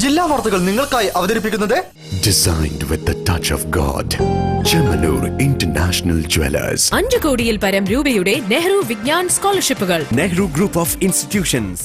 ജില്ലാ വാർത്തകൾ നിങ്ങൾക്കായി അവതരിപ്പിക്കുന്നത് Designed with the touch of God. Chemanur International Jewelers. 5 കോടിയിൽ പരം രൂപയുടെ നെഹ്റു വിജ്ഞാൻ സ്കോളർഷിപ്പുകൾ. Nehru Group of Institutions.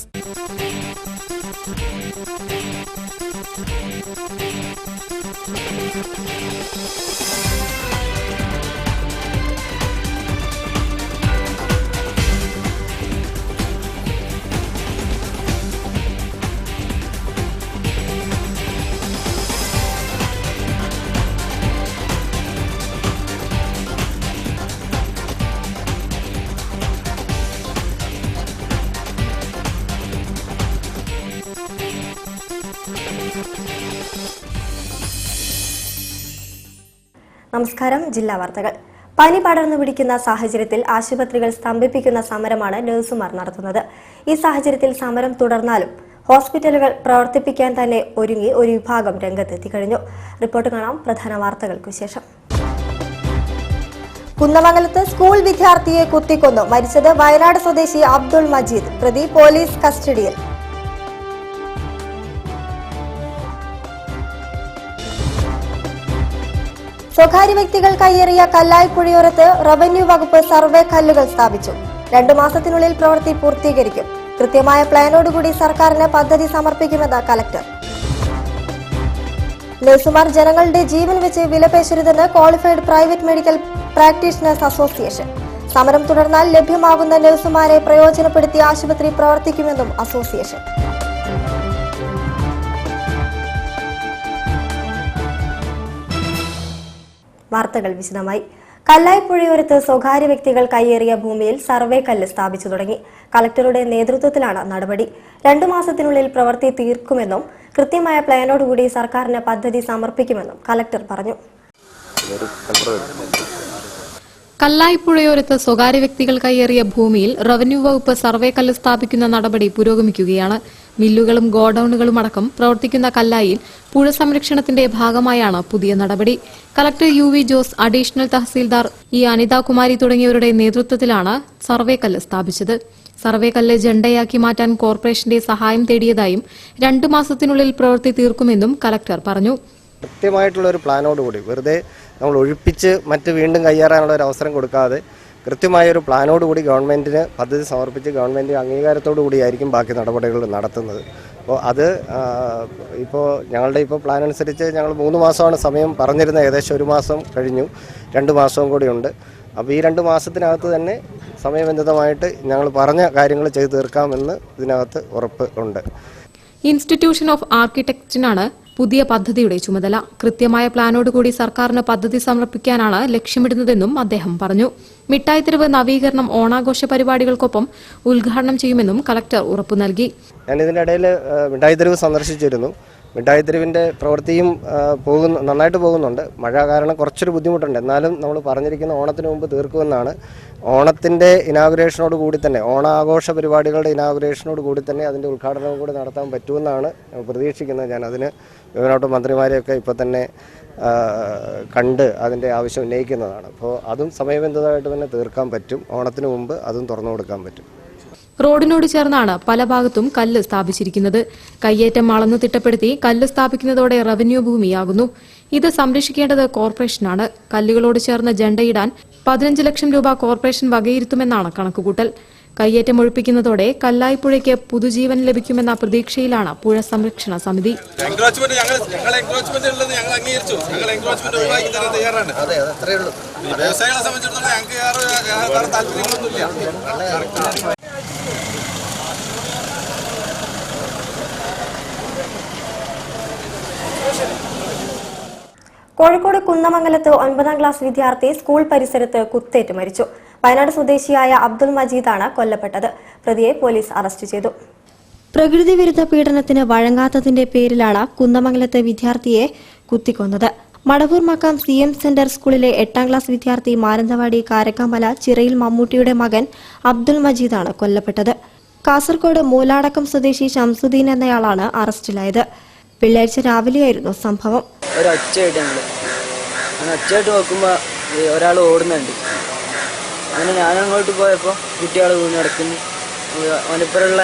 നമസ്കാരം. ജില്ലാ വാർത്തകൾ. പനി പടർന്നു പിടിക്കുന്ന സാഹചര്യത്തിൽ ആശുപത്രികൾ സ്തംഭിപ്പിക്കുന്ന സമരമാണ് നഴ്സുമാർ നടത്തുന്നത്. ഈ സാഹചര്യത്തിൽ സമരം തുടർന്നാലും ഹോസ്പിറ്റലുകൾ പ്രവർത്തിപ്പിക്കാൻ തന്നെ ഒരുങ്ങി ഒരു വിഭാഗം രംഗത്തെത്തി കഴിഞ്ഞു. റിപ്പോർട്ട് കാണാം. പ്രധാന വാർത്തകൾക്കു ശേഷം. കുന്നമംഗലത്ത് സ്കൂൾ വിദ്യാർത്ഥിയെ കുത്തിക്കൊന്നു. മരിച്ചത് വയനാട് സ്വദേശി അബ്ദുൾ മജീദ്. പ്രതി പോലീസ് കസ്റ്റഡിയിൽ. സ്വകാര്യ വ്യക്തികൾ കയ്യേറിയ കല്ലായിപ്പുഴയോരത്ത് റവന്യൂ വകുപ്പ് സർവേ കല്ലുകൾ സ്ഥാപിച്ചു. 2 മാസത്തിനുള്ളിൽ പ്രവൃത്തി പൂർത്തീകരിക്കും. കൃത്യമായ പ്ലാനോടുകൂടി സർക്കാരിന് പദ്ധതി സമർപ്പിക്കുമെന്ന് കലക്ടർ. നഴ്സുമാർ ജനങ്ങളുടെ ജീവൻ വെച്ച് വിലപേശരുതെന്ന് qualified private medical practitioners association. സമരം തുടർന്നാൽ ലഭ്യമാകുന്ന നഴ്സുമാരെ പ്രയോജനപ്പെടുത്തി ആശുപത്രി പ്രവർത്തിക്കുമെന്നും അസോസിയേഷൻ. വാർത്തകൾ വിശദമായി. കല്ലായിപ്പുഴയോരത്ത് സ്വകാര്യ വ്യക്തികൾ കയ്യേറിയ ഭൂമിയിൽ സർവേ കല്ല് സ്ഥാപിച്ചു തുടങ്ങി. കളക്ടറുടെ നേതൃത്വത്തിലാണ് നടപടി. 2 മാസത്തിനുള്ളിൽ പ്രവൃത്തി തീർക്കുമെന്നും കൃത്യമായ പ്ലാനോടുകൂടി സർക്കാരിന് പദ്ധതി സമർപ്പിക്കുമെന്നും കളക്ടർ പറഞ്ഞു. കല്ലായിപ്പുഴയോരത്ത് സ്വകാര്യ വ്യക്തികൾ കയ്യേറിയ ഭൂമിയിൽ റവന്യൂ വകുപ്പ് സർവേ കല്ല് സ്ഥാപിക്കുന്ന നടപടി പുരോഗമിക്കുകയാണ്. മില്ലുകളും ഗോഡൌണുകളും അടക്കം പ്രവർത്തിക്കുന്ന കല്ലായിൽ പുഴ സംരക്ഷണത്തിന്റെ ഭാഗമായാണ് പുതിയ നടപടി. Collector UV Jose, additional tahsildar Anitha Kumari തുടങ്ങിയവരുടെ നേതൃത്വത്തിലാണ് സർവേ കല്ല് സ്ഥാപിച്ചത്. സർവേ കല്ല് ജണ്ടയാക്കി മാറ്റാൻ കോർപ്പറേഷന്റെ സഹായം തേടിയതായും 2 മാസത്തിനുള്ളിൽ പ്രവൃത്തി തീർക്കുമെന്നും കളക്ടർ പറഞ്ഞു. കൃത്യമായിട്ടുള്ള ഒരു പ്ലാനോടുകൂടി വെറുതെ നമ്മൾ ഒഴിപ്പിച്ച് വീണ്ടും കയ്യേറാനുള്ള ഒരു അവസരം കൊടുക്കാതെ കൃത്യമായൊരു പ്ലാനോടുകൂടി ഗവൺമെൻറ്റിന് പദ്ധതി സമർപ്പിച്ച് ഗവൺമെൻറ് അംഗീകാരത്തോടു കൂടിയായിരിക്കും ബാക്കി നടപടികൾ നടത്തുന്നത്. അപ്പോൾ അത് ഇപ്പോൾ ഞങ്ങളുടെ പ്ലാൻ അനുസരിച്ച് ഞങ്ങൾ 3 മാസമാണ് സമയം പറഞ്ഞിരുന്നത്. ഏകദേശം 1 മാസം കഴിഞ്ഞു. 2 മാസവും കൂടിയുണ്ട്. അപ്പോൾ ഈ 2 മാസത്തിനകത്ത് തന്നെ സമയബന്ധിതമായിട്ട് ഞങ്ങൾ പറഞ്ഞ കാര്യങ്ങൾ ചെയ്തു തീർക്കാമെന്ന് ഇതിനകത്ത് ഉറപ്പ് ഉണ്ട്. ഇൻസ്റ്റിറ്റ്യൂഷൻ ഓഫ് ആർക്കിടെക്റ്റിനാണ് പുതിയ പദ്ധതിയുടെ ചുമതല. കൃത്യമായ പ്ലാനോടുകൂടി സർക്കാരിന് പദ്ധതി സമർപ്പിക്കാനാണ് ലക്ഷ്യമിടുന്നതെന്നും അദ്ദേഹം പറഞ്ഞു. മിഠായിത്തെരുവ് നവീകരണം ഓണാഘോഷ പരിപാടികൾക്കൊപ്പം ഉദ്ഘാടനം ചെയ്യുമെന്നും കളക്ടർ ഉറപ്പു നൽകി. ഞാനിതിൻ്റെ ഇടയിൽ മിഠായിത്തെരുവ് സന്ദർശിച്ചിരുന്നു. മിഠായിത്തെരുവിൻ്റെ പ്രവൃത്തിയും നന്നായിട്ട് പോകുന്നുണ്ട്. മഴ കാരണം കുറച്ചൊരു ബുദ്ധിമുട്ടുണ്ട്. എന്നാലും നമ്മൾ പറഞ്ഞിരിക്കുന്ന ഓണത്തിന് മുമ്പ് തീർക്കുമെന്നാണ്. ഓണത്തിൻ്റെ ഇനാഗുറേഷനോട് കൂടി തന്നെ, ഓണാഘോഷ പരിപാടികളുടെ ഇനാഗുറേഷനോട് കൂടി തന്നെ അതിൻ്റെ ഉദ്ഘാടനവും കൂടി നടത്താൻ പറ്റുമെന്നാണ് പ്രതീക്ഷിക്കുന്നത്. ഞാൻ അതിന് വിവരമായിട്ട് മന്ത്രിമാരെയൊക്കെ ഇപ്പോൾ തന്നെ കണ്ട് അതിൻ്റെ ആവശ്യം ഉന്നയിക്കുന്നതാണ്. അപ്പോൾ അതും സമയബന്ധിതമായിട്ട് തന്നെ തീർക്കാൻ പറ്റും. ഓണത്തിന് മുമ്പ് അതും തുറന്നു കൊടുക്കാൻ പറ്റും. റോഡിനോട് ചേർന്നാണ് പല ഭാഗത്തും കല്ല് സ്ഥാപിച്ചിരിക്കുന്നത്. കയ്യേറ്റം അളന്നു തിട്ടപ്പെടുത്തി കല്ല് സ്ഥാപിക്കുന്നതോടെ റവന്യൂ ഭൂമിയാകുന്നു. ഇത് സംരക്ഷിക്കേണ്ടത് കോർപ്പറേഷനാണ്. കല്ലുകളോട് ചേർന്ന് ജണ്ടയിടാൻ 15 ലക്ഷം രൂപ കോർപ്പറേഷൻ വകയിരുത്തുമെന്നാണ് കണക്കുകൂട്ടൽ. കയ്യേറ്റം ഒഴിപ്പിക്കുന്നതോടെ കല്ലായിപ്പുഴയ്ക്ക് പുതുജീവൻ ലഭിക്കുമെന്ന പ്രതീക്ഷയിലാണ് പുഴ സംരക്ഷണ സമിതി. കോഴിക്കോട് കുന്നമംഗലത്ത് 9ാം ക്ലാസ് വിദ്യാർത്ഥി സ്കൂൾ പരിസരത്ത് കുത്തേറ്റ് മരിച്ചു. വയനാട് സ്വദേശിയായ അബ്ദുൾ മജീദാണ് കൊല്ലപ്പെട്ടത്. പ്രതിയെ പോലീസ് അറസ്റ്റ് ചെയ്തു. പ്രകൃതി വിരുദ്ധ പീഡനത്തിന് വഴങ്ങാത്തതിന്റെ പേരിലാണ് കുന്നമംഗലത്തെ വിദ്യാർത്ഥിയെ കുത്തിക്കൊന്നത്. മടവൂർ മക്കാം CM സെന്റർ സ്കൂളിലെ 8ാം ക്ലാസ് വിദ്യാർത്ഥി മാനന്തവാടി കാരക്കാമല ചിറയിൽ മമ്മൂട്ടിയുടെ മകൻ അബ്ദുൾ മജീദാണ് കൊല്ലപ്പെട്ടത്. കാസർഗോഡ് മൂലാടക്കം സ്വദേശി ഷംസുദ്ദീൻ എന്നയാളാണ് അറസ്റ്റിലായത്. വെള്ളിയാഴ്ച രാവിലെയായിരുന്നു സംഭവം. ഒച്ചയായിട്ട് നോക്കുമ്പോൾ ഒരാൾ ഓടുന്നുണ്ട്. അങ്ങനെ ഞാൻ അങ്ങോട്ട് പോയപ്പോൾ കുട്ടികൾ വീണ് കിടക്കുന്നു. അവനിപ്പുറമുള്ള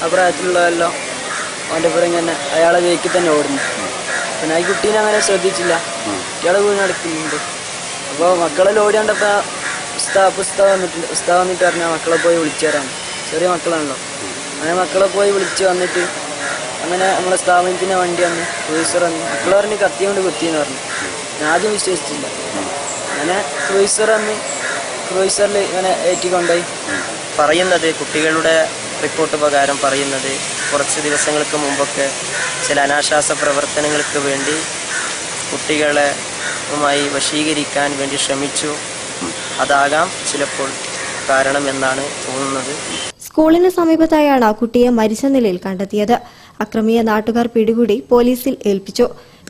ആ പ്രായത്തിലുള്ളതെല്ലാം അവൻ്റെ പുറകെ തന്നെ അയാളെ വേക്കിൽ തന്നെ ഓടുന്നു. പിന്നെ ഈ കുട്ടീനെ അങ്ങനെ ശ്രദ്ധിച്ചില്ല, ഇയാളെ വീട് നടക്കുന്നുണ്ട്. അപ്പോൾ മക്കളെല്ലാം ഓടിയാണ്ടപ്പോൾ ഉസ്താദ് വന്നിട്ട് പറഞ്ഞാൽ മക്കളെ പോയി വിളിച്ചു തരാണ്. ചെറിയ മക്കളാണല്ലോ, അങ്ങനെ മക്കളെ പോയി വിളിച്ച് വന്നിട്ട് അങ്ങനെ നമ്മളെ സ്ഥാപനത്തിൻ്റെ വണ്ടി വന്ന് ക്രൂയിസർ വന്ന് മക്കൾ പറഞ്ഞ് കത്തി കൊണ്ട് കുത്തിയെന്ന് പറഞ്ഞു. ഞാൻ ആദ്യം വിശ്വസിച്ചില്ല. അങ്ങനെ ക്രൂയിസർ വന്ന് ക്രൂയിസറിൽ ഇങ്ങനെ ഏറ്റിക്കൊണ്ടായി. പറയുന്നത് കുട്ടികളുടെ റിപ്പോർട്ട് പ്രകാരം പറയുന്നത് കുറച്ച് ദിവസങ്ങൾക്ക് മുമ്പൊക്കെ ചില അനാശാസ പ്രവർത്തനങ്ങൾക്ക് വേണ്ടി കുട്ടികളുമായി വശീകരിക്കാൻ വേണ്ടി ശ്രമിച്ചു. അതാകാം ചിലപ്പോൾ കാരണം എന്നാണ് തോന്നുന്നത്. സ്കൂളിന് സമീപത്തായാണ് കുട്ടിയെ മരിച്ച നിലയിൽ കണ്ടെത്തിയത്. അക്രമിയെ നാട്ടുകാർ പിടികൂടി പോലീസിൽ ഏൽപ്പിച്ചു.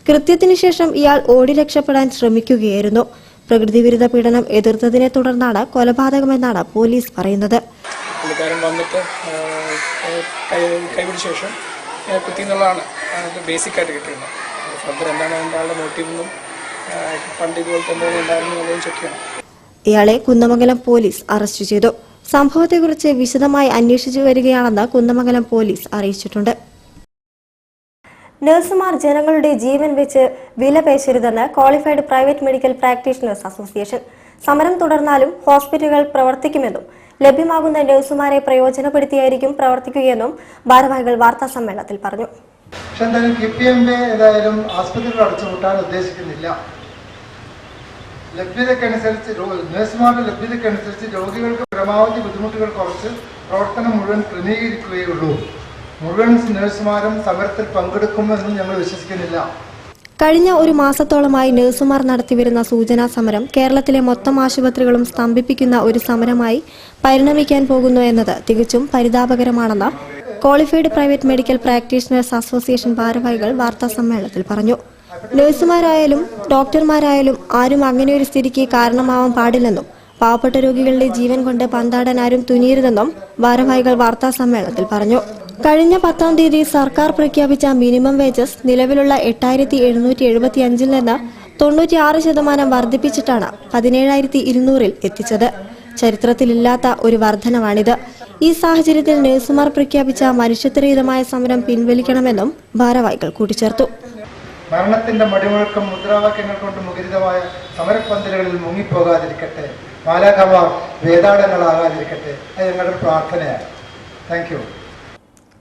കൃത്യത്തിനു ശേഷം ഇയാൾ ഓടി രക്ഷപ്പെടാൻ ശ്രമിക്കുകയായിരുന്നു. പ്രകൃതിവിരുദ്ധ പീഡനം എതിർത്തതിനെ തുടർന്നാണ് കൊലപാതകമെന്നാണ് പോലീസ് പറയുന്നത്. പുള്ളിക്കാരൻ വന്നിട്ട് കൈപിടിച്ച ശേഷം കുത്തി എന്നുള്ളതാണ് ബേസിക്കായിട്ട് കിട്ടുന്നത്. ഫർദർ എന്താണ് അതിൻ്റെ ആളുടെ മോട്ടീവെന്നും പണ്ട് ഇതുപോലത്തെ എന്തെങ്കിലും ഉണ്ടായിരുന്നു എന്നുള്ളതും ചെക്ക് ചെയ്യണം. ഇയാളെ കുന്നമംഗലം പോലീസ് അറസ്റ്റ് ചെയ്തു. സംഭവത്തെക്കുറിച്ച് വിശദമായി അന്വേഷിച്ചു വരികയാണെന്ന് കുന്നമംഗലം പോലീസ് അറിയിച്ചിട്ടുണ്ട്. നഴ്സുമാർ ജനങ്ങളുടെ ജീവൻ വെച്ച് വിലപേശരുതെന്ന് qualified private medical practitioners association. സമരം തുടർന്നാലും ഹോസ്പിറ്റലുകൾ പ്രവർത്തിക്കുമെന്നും ലഭ്യമാകുന്ന നഴ്സുമാരെ പ്രയോജനപ്പെടുത്തിയായിരിക്കും പ്രവർത്തിക്കുകയെന്നും ഭാരവാഹികൾ വാർത്താ സമ്മേളനത്തിൽ പറഞ്ഞു. പക്ഷെ എന്തായാലും KPMB ഏതായാലും ആസ്പത്രികൾ അടച്ചുപൂട്ടാൻ ഉദ്ദേശിക്കുന്നില്ല. ലഭ്യതയ്ക്കനുസരിച്ച് നഴ്സുമാരുടെ ലഭ്യതയ്ക്കനുസരിച്ച് രോഗികൾക്ക് പരമാവധി ബുദ്ധിമുട്ടുകൾ കുറച്ച് പ്രവർത്തനം മുഴുവൻ ക്രമീകരിക്കുകയുള്ളൂ. മുഴുവൻ നഴ്സുമാരും സമരത്തിൽ പങ്കെടുക്കുമെന്നും ഞങ്ങൾ വിശ്വസിക്കുന്നില്ല. കഴിഞ്ഞ ഒരു മാസത്തോളമായി നഴ്സുമാർ നടത്തിവരുന്ന സൂചനാ സമരം കേരളത്തിലെ മൊത്തം ആശുപത്രികളും സ്തംഭിപ്പിക്കുന്ന ഒരു സമരമായി പരിണമിക്കാൻ പോകുന്നു എന്നത് തികച്ചും പരിതാപകരമാണെന്ന് qualified private medical practitioners association ഭാരവാഹികൾ വാർത്താ സമ്മേളനത്തിൽ പറഞ്ഞു. നഴ്സുമാരായാലും ഡോക്ടർമാരായാലും ആരും അങ്ങനെയൊരു സ്ഥിതിക്ക് കാരണമാവാൻ പാടില്ലെന്നും പാവപ്പെട്ട രോഗികളുടെ ജീവൻ കൊണ്ട് പന്താടാൻ ആരും തുനിയരുതെന്നും ഭാരവാഹികൾ വാർത്താ സമ്മേളനത്തിൽ പറഞ്ഞു. കഴിഞ്ഞ 10-ാം തീയതി സർക്കാർ പ്രഖ്യാപിച്ച മിനിമം വേജസ് നിലവിലുള്ള 8,775 നിന്ന് 96% വർദ്ധിപ്പിച്ചിട്ടാണ് 17,200 എത്തിച്ചത്. ചരിത്രത്തിലില്ലാത്ത ഒരു വർധനവാണിത്. ഈ സാഹചര്യത്തിൽ നഴ്സുമാർ പ്രഖ്യാപിച്ച മനുഷ്യത്വരഹിതമായ സമരം പിൻവലിക്കണമെന്നും ഭാരവാഹികൾ കൂട്ടിച്ചേർത്തു. മരണത്തിന്റെ മടിമുഴക്കം മുദ്രാവാക്യങ്ങൾ കൊണ്ട് മുഖരിതമായ സമരപ്പന്തലുകളിൽ മുങ്ങിപ്പോകാതിരിക്കട്ടെ. മാലാഖമാർ വേദാടങ്ങളാകാതിരിക്കട്ടെ. അത് ഞങ്ങളുടെ പ്രാർത്ഥനയാണ്. Thank you.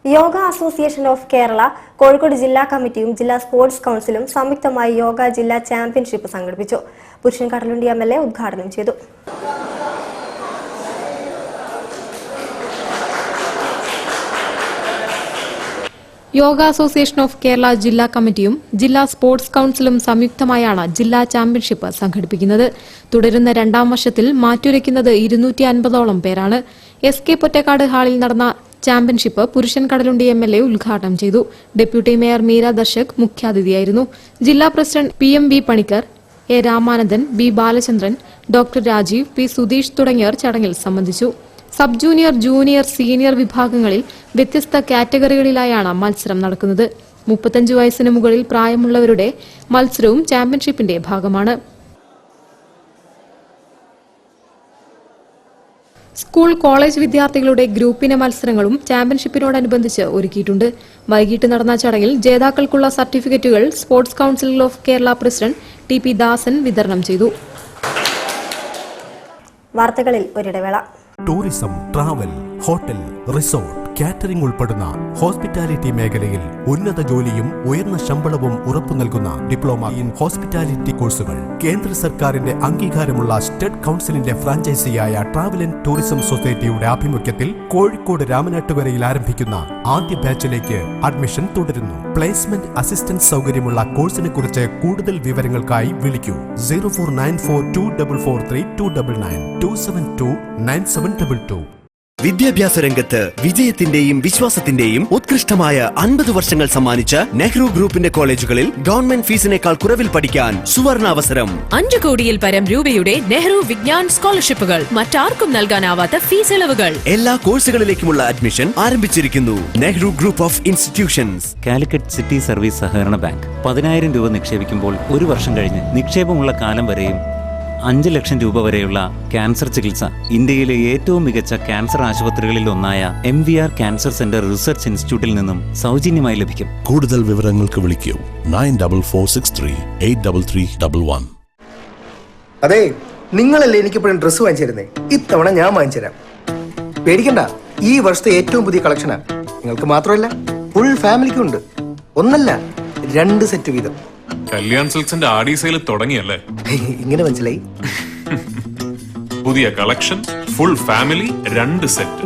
Yoga association of Kerala Kozhikode ജില്ലാ കമ്മിറ്റിയും ജില്ലാ സ്പോർട്സ് കൌൺസിലും സംയുക്തമായി യോഗ ജില്ലാ ചാമ്പ്യൻഷിപ്പ് സംഘടിപ്പിച്ചു. പുരുഷൻ കടലുണ്ടി MLA ഉദ്ഘാടനം ചെയ്തു. യോഗ അസോസിയേഷൻ ഓഫ് കേരള ജില്ലാ കമ്മിറ്റിയും ജില്ലാ സ്പോർട്സ് കൌൺസിലും സംയുക്തമായാണ് ജില്ലാ ചാമ്പ്യൻഷിപ്പ് സംഘടിപ്പിക്കുന്നത്. തുടരുന്ന 2ാം വർഷത്തിൽ മാറ്റുരയ്ക്കുന്നത് 250ഓളം പേരാണ്. SK പൊറ്റക്കാട് ഹാളിൽ നടന്ന ചാമ്പ്യൻഷിപ്പ് പുരുഷൻ കടലുണ്ടി MLA ഉദ്ഘാടനം ചെയ്തു. ഡെപ്യൂട്ടി മേയർ മീര ദർശക് മുഖ്യാതിഥിയായിരുന്നു. ജില്ലാ president PM.B. Panicker, A. Ramanandan, B. Balachandran, doctor Rajeev, P. Sudheesh തുടങ്ങിയവർ ചടങ്ങിൽ സംബന്ധിച്ചു. സബ് ജൂനിയർ, ജൂനിയർ, സീനിയർ വിഭാഗങ്ങളിൽ വ്യത്യസ്ത കാറ്റഗറികളിലായാണ് മത്സരം നടക്കുന്നത്. 35 വയസ്സിന് മുകളിൽ പ്രായമുള്ളവരുടെ മത്സരവും ചാമ്പ്യൻഷിപ്പിന്റെ ഭാഗമാണ്. സ്കൂൾ കോളേജ് വിദ്യാർത്ഥികളുടെ ഗ്രൂപ്പിന മത്സരങ്ങളും ചാമ്പ്യൻഷിപ്പിനോടനുബന്ധിച്ച് ഒരുക്കിയിട്ടുണ്ട്. വൈകിട്ട് നടന്ന ചടങ്ങിൽ ജേതാക്കൾക്കുള്ള സർട്ടിഫിക്കറ്റുകൾ sports council of Kerala president TP Dasan വിതരണം ചെയ്തു. വാർത്തകളിൽ ഒരിടവേള. Tourism, travel, hotel, resort, catering ഉൾപ്പെടുന്ന ഹോസ്പിറ്റാലിറ്റി മേഖലയിൽ ഉന്നത ജോലിയും ഉയർന്ന ശമ്പളവും ഉറപ്പു നൽകുന്ന ഡിപ്ലോമ ഇൻ ഹോസ്പിറ്റാലിറ്റി കോഴ്സുകൾ. കേന്ദ്ര സർക്കാരിന്റെ അംഗീകാരമുള്ള സ്റ്റേറ്റ് കൌൺസിലിന്റെ ഫ്രാഞ്ചൈസിയായ ട്രാവൽ ആൻഡ് ടൂറിസം സൊസൈറ്റിയുടെ ആഭിമുഖ്യത്തിൽ കോഴിക്കോട് രാമനാട്ടുകരയിൽ ആരംഭിക്കുന്ന ആദ്യ ബാച്ചിലേക്ക് അഡ്മിഷൻ തുടരുന്നു. പ്ലേസ്മെന്റ് അസിസ്റ്റൻസ് സൗകര്യമുള്ള കോഴ്സിനെ കുറിച്ച് കൂടുതൽ വിവരങ്ങൾക്കായി വിളിക്കൂ 0494244299 2729722. വിദ്യാഭ്യാസ രംഗത്ത് വിജയത്തിന്റെയും വിശ്വാസത്തിന്റെയും ഉത്കൃഷ്ടമായ 50 വർഷങ്ങൾ സമ്മാനിച്ച നെഹ്റു ഗ്രൂപ്പിന്റെ കോളേജുകളിൽ ഗവൺമെന്റ് ഫീസിനേക്കാൾ കുറവിൽ പഠിക്കാൻ സുവർണാവസരം. 5 കോടിയിൽ പരം രൂപയുടെ നെഹ്റു വിജ്ഞാൻ സ്കോളർഷിപ്പുകൾ, മറ്റാർക്കും നൽകാനാവാത്ത ഫീസ് ഇളവുകൾ. എല്ലാ കോഴ്സുകളിലേക്കുമുള്ള അഡ്മിഷൻ ആരംഭിച്ചിരിക്കുന്നു. Nehru group of institutions. Calicut city service സഹകരണ ബാങ്ക് 10,000 രൂപ നിക്ഷേപിക്കുമ്പോൾ 1 വർഷം കഴിഞ്ഞ് നിക്ഷേപമുള്ള കാലം വരെയും 5 ലക്ഷം രൂപ വരെയുള്ള ക്യാൻസർ ചികിത്സ ഇന്ത്യയിലെ ഏറ്റവും മികച്ച ക്യാൻസർ ആശുപത്രികളിൽ ഒന്നായ MVR ക്യാൻസർ സെന്റർ റിസർച്ച് ഇൻസ്റ്റിറ്റ്യൂട്ടിൽ നിന്നും സൗജന്യമായി ലഭിക്കും. കൂടുതൽ വിവരങ്ങൾക്ക് വിളിക്കൂ 9446383311. അതെ, നിങ്ങളല്ലേ എനിക്കിപ്പോഴും ഡ്രസ്സ് വാങ്ങിച്ചിരുന്നേ. ഇത്തവണ ഞാൻ വാങ്ങിച്ചുതരാം. പേടിക്കണ്ട, ഈ വർഷത്തെ ഏറ്റവും പുതിയ കളക്ഷനാ. നിങ്ങൾക്ക് മാത്രമല്ല, ഫുൾ ഫാമിലിക്കും ഉണ്ട്. ഒന്നല്ല 2 സെറ്റ് വീതം. കല്യാൺ സിൽക്സിന്റെ ആഡി സെയിൽ തുടങ്ങിയല്ലേ? ഇങ്ങനെ മനസ്സിലായി. പുതിയ കളക്ഷൻ, ഫുൾ ഫാമിലി, 2 സെറ്റ്.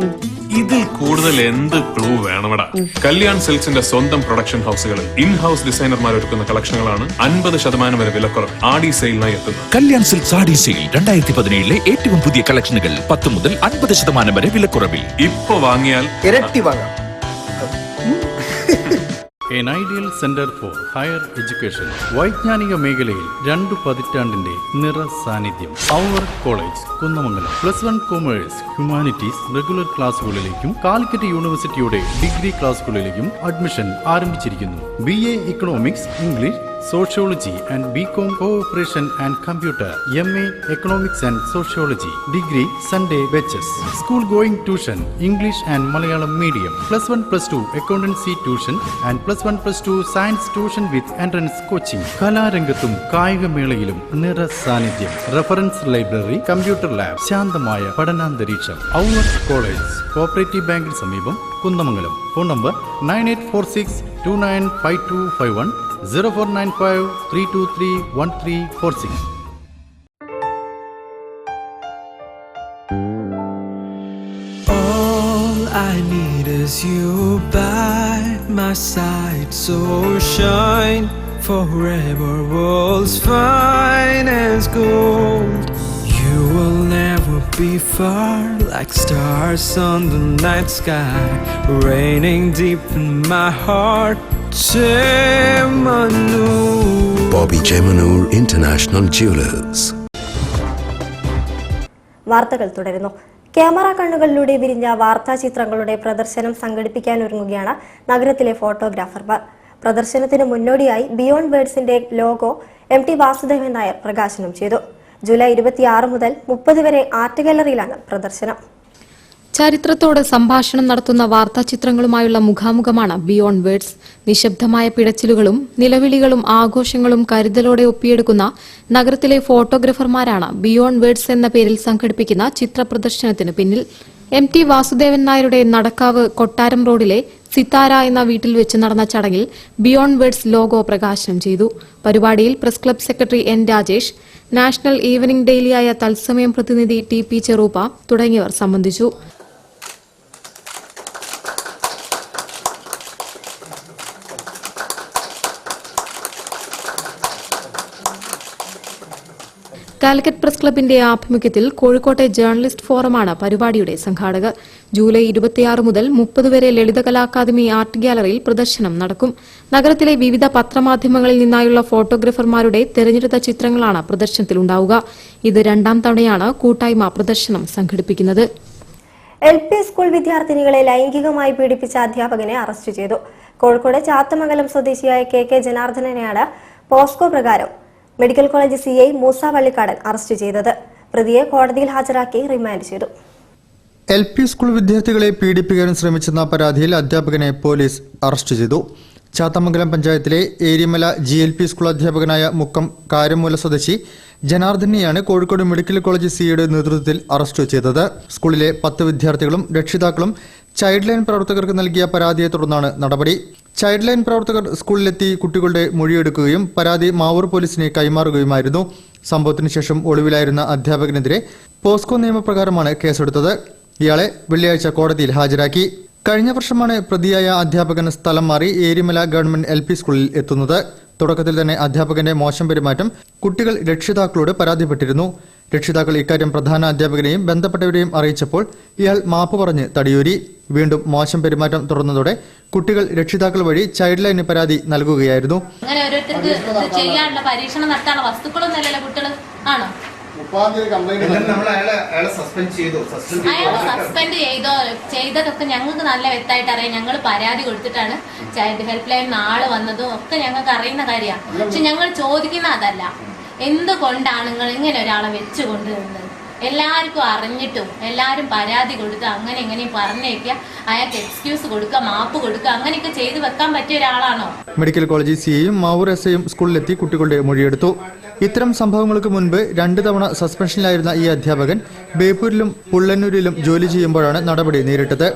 ഇതിൽ കൂടുതൽ എന്ത് ക്ലൂ വേണമടാ? കല്യാൺ സിൽക്സിന്റെ സ്വന്തം പ്രൊഡക്ഷൻ ഹൗസുകളിൽ ഇൻ ഹൗസ് ഡിസൈനർമാർ ഒരുക്കുന്ന കളക്ഷനുകളാണ് 50% വരെ വിലക്കുറവ് ആഡി സെയിലിനായി എത്തുന്നത്. കല്യാൺ സിൽക്സ് ആഡി സെയിൽ 2017 ഏറ്റവും പുതിയ കളക്ഷനുകൾ 10 മുതൽ 50% വരെ വിലക്കുറവിൽ. ഇപ്പൊ വാങ്ങിയാൽ ഇരട്ടി വാങ്ങാം. An ideal center for higher education. വൈജ്ഞാനിക മേഖലയിൽ 2 പതിറ്റാണ്ടിന്റെ നിറ സാന്നിധ്യം. അവർ college Kunnamangalam. +1 commerce, humanities regular ക്ലാസുകളിലേക്കും കാലിക്കറ്റ് യൂണിവേഴ്സിറ്റിയുടെ ഡിഗ്രി ക്ലാസുകളിലേക്കും അഡ്മിഷൻ ആരംഭിച്ചിരിക്കുന്നു. BA economics, English, sociology and BCom cooperation and computer, MA economics and sociology, degree Sunday batches. School going tuition, English and Malayalam medium. +1 +2 accountancy tuition and +1 +2 science tuition with entrance coaching. കലാരംഗത്തും കായികമേളയിലും നിറ സാന്നിധ്യം. Reference library, computer lab, ശാന്തമായ പഠനാന്തരീക്ഷം. അവർ college cooperative ബാങ്കിന് സമീപം Kunnamangalam. Phone number 9846295251, 0495-323-1346. All I need is you by my side, so shine forever, world's finest gold. You will never be far, like stars on the night sky, raining deep in my heart. Bobby Jemanur International Jewelers. വാർത്തകൾ തുടരുന്നു. Camera കണ്ണുകളിലൂടെ വിരിഞ്ഞ വാർത്താ ചിത്രങ്ങളുടെ പ്രദർശനം സംഘടിപ്പിക്കാനൊരുങ്ങുകയാണ് നഗരത്തിലെ ഫോട്ടോഗ്രാഫർമാർ. പ്രദർശനത്തിന് മുന്നോടിയായി ബിയോണ്ട് വേർഡ്സിന്റെ ലോഗോ MT വാസുദേവൻ നായർ പ്രകാശനം ചെയ്തു. ജൂലൈ 26 മുതൽ 30 വരെ ആർട്ട് ഗാലറിയിലാണ് പ്രദർശനം. ചരിത്രത്തോട് സംഭാഷണം നടത്തുന്ന വാർത്താചിത്രങ്ങളുമായുള്ള മുഖാമുഖമാണ് ബിയോണ്ട് വേർഡ്സ്. നിശബ്ദമായ പിടച്ചിലുകളും നിലവിളികളും ആഘോഷങ്ങളും കരുതലോടെ ഒപ്പിയെടുക്കുന്ന നഗരത്തിലെ ഫോട്ടോഗ്രാഫർമാരാണ് ബിയോണ്ട് വേർഡ്സ് എന്ന പേരിൽ സംഘടിപ്പിക്കുന്ന ചിത്രപ്രദർശനത്തിന് പിന്നിൽ. MT വാസുദേവൻ നായരുടെ നടക്കാവ് കൊട്ടാരം റോഡിലെ സിത്താര എന്ന വീട്ടിൽ വെച്ച് നടന്ന ചടങ്ങിൽ ബിയോണ്ട് വേർഡ്സ് ലോഗോ പ്രകാശനം ചെയ്തു. പരിപാടിയിൽ press club secretary N Rajesh, national evening ഡെയിലിയായ തത്സമയം പ്രതിനിധി TP ചെറൂപ്പ തുടങ്ങിയവർ സംബന്ധിച്ചു. കാലിക്കറ്റ് പ്രസ് ക്ലബിന്റെ ആഭിമുഖ്യത്തിൽ കോഴിക്കോട്ടെ ജേർണലിസ്റ്റ് ഫോറമാണ് പരിപാടിയുടെ സംഘാടകർ. ജൂലൈ 26 മുതൽ 30 വരെ ലളിതകലാ അക്കാദമി ആർട്ട് ഗാലറിയിൽ പ്രദർശനം നടക്കും. നഗരത്തിലെ വിവിധ പത്രമാധ്യമങ്ങളിൽ നിന്നായുള്ള ഫോട്ടോഗ്രാഫർമാരുടെ തെരഞ്ഞെടുത്ത ചിത്രങ്ങളാണ് പ്രദർശനത്തിലുണ്ടാവുക. ഇത് 2ാം തവണയാണ് കൂട്ടായ്മ പ്രദർശനം സംഘടിപ്പിക്കുന്നത്. LP സ്കൂൾ വിദ്യാർത്ഥിനികളെ ലൈംഗികമായി പീഡിപ്പിച്ച അധ്യാപകനെ അറസ്റ്റ് ചെയ്തു. കോഴിക്കോട് ചാത്തമംഗലം സ്വദേശിയായ KK ജനാർദ്ദനനെയാണ് പോസ്കോ പ്രകാരം medical college CI Moosa Vallikkadan arrest ചെയ്തത്. പ്രതിയെ കോടതിയിൽ ഹാജരാക്കി റിമാൻഡ് ചെയ്തു. LP സ്കൂൾ വിദ്യാർത്ഥികളെ പീഡിപ്പിക്കാൻ ശ്രമിച്ചെന്ന പരാതിയിൽ അധ്യാപകനെ പോലീസ് അറസ്റ്റ് ചെയ്തു. ചാത്തമംഗലം പഞ്ചായത്തിലെ ഏരിമല GLP സ്കൂൾ അധ്യാപകനായ മുക്കം കാരമൂല സ്വദേശി ജനാർദ്ദനെയാണ് കോഴിക്കോട് മെഡിക്കൽ കോളേജ് CIയുടെ നേതൃത്വത്തിൽ അറസ്റ്റ് ചെയ്തത്. സ്കൂളിലെ 10 വിദ്യാർത്ഥികളും രക്ഷിതാക്കളും ചൈൽഡ് ലൈൻ പ്രവർത്തകർക്ക് നൽകിയ പരാതിയെ തുടർന്നാണ് നടപടി. ചൈൽഡ് ലൈൻ പ്രവർത്തകർ സ്കൂളിലെത്തി കുട്ടികളുടെ മൊഴിയെടുക്കുകയും പരാതി മാവൂർ പോലീസിന് കൈമാറുകയുമായിരുന്നു. സംഭവത്തിന് ശേഷം ഒളിവിലായിരുന്ന അധ്യാപകനെതിരെ പോസ്കോ നിയമപ്രകാരമാണ് കേസെടുത്തത്. ഇയാളെ വെള്ളിയാഴ്ച കോടതിയിൽ ഹാജരാക്കി. കഴിഞ്ഞ വർഷമാണ് പ്രതിയായ അധ്യാപകൻ സ്ഥലം മാറി ഏരിമല ഗവൺമെന്റ് LP സ്കൂളിൽ എത്തുന്നത്. തുടക്കത്തിൽ തന്നെ അധ്യാപകന്റെ മോശം പെരുമാറ്റം കുട്ടികൾ രക്ഷിതാക്കളോട് പരാതിപ്പെട്ടിരുന്നു. രക്ഷിതാക്കൾ ഇക്കാര്യം പ്രധാന അധ്യാപകനെയും ബന്ധപ്പെട്ടവരെയും അറിയിച്ചപ്പോൾ ഇയാൾ മാപ്പ് പറഞ്ഞ് തടിയൂരി. വീണ്ടും മോശം പെരുമാറ്റം തുടർന്നതോടെ കുട്ടികൾ രക്ഷിതാക്കൾ വഴി ചൈൽഡ് ലൈന് പരാതി നൽകുകയായിരുന്നു. ചെയ്യാനുള്ള പരീക്ഷണം നടത്താനുള്ള വസ്തുക്കളൊന്നുമല്ലല്ലോ കുട്ടികൾ ആണോ? അയാൾ സസ്പെൻഡ് ചെയ്തതൊക്കെ ഞങ്ങൾക്ക് നല്ല വ്യക്തമായിട്ട് അറിയാം. ഞങ്ങൾ പരാതി കൊടുത്തിട്ടാണ് ചൈൽഡ് ഹെൽപ്പ് ലൈൻ ആള് വന്നതും ഒക്കെ ഞങ്ങൾക്ക് അറിയുന്ന കാര്യമാണ്. പക്ഷെ ഞങ്ങൾ ചോദിക്കുന്ന അതല്ല. എന്തുകൊണ്ടാണ് നിങ്ങൾ ഇങ്ങനെ ഒരാളെ വെച്ച് കൊണ്ടുവരുന്നത്? എല്ലാവർക്കും അറിഞ്ഞിട്ടും എല്ലാവരും പരാതി കൊടുത്ത് അങ്ങനെ എങ്ങനെയും പറഞ്ഞേക്കുക, അയാൾക്ക് എക്സ്ക്യൂസ് കൊടുക്കുക, മാപ്പ് കൊടുക്കുക, അങ്ങനെയൊക്കെ ചെയ്തു വെക്കാൻ പറ്റിയ ഒരാളാണോ? മെഡിക്കൽ കോളേജ് സിയും മാവൂർ എസ്ഐയും സ്കൂളിലെത്തി കുട്ടികളുടെ മൊഴിയെടുത്തു. ഇത്തരം സംഭവങ്ങൾക്ക് മുൻപ് 2 തവണ സസ്പെൻഷനിലായിരുന്ന ഈ അധ്യാപകൻ ബേപ്പൂരിലും പുള്ളന്നൂരിലും ജോലി ചെയ്യുമ്പോഴാണ് നടപടി നേരിട്ടത്.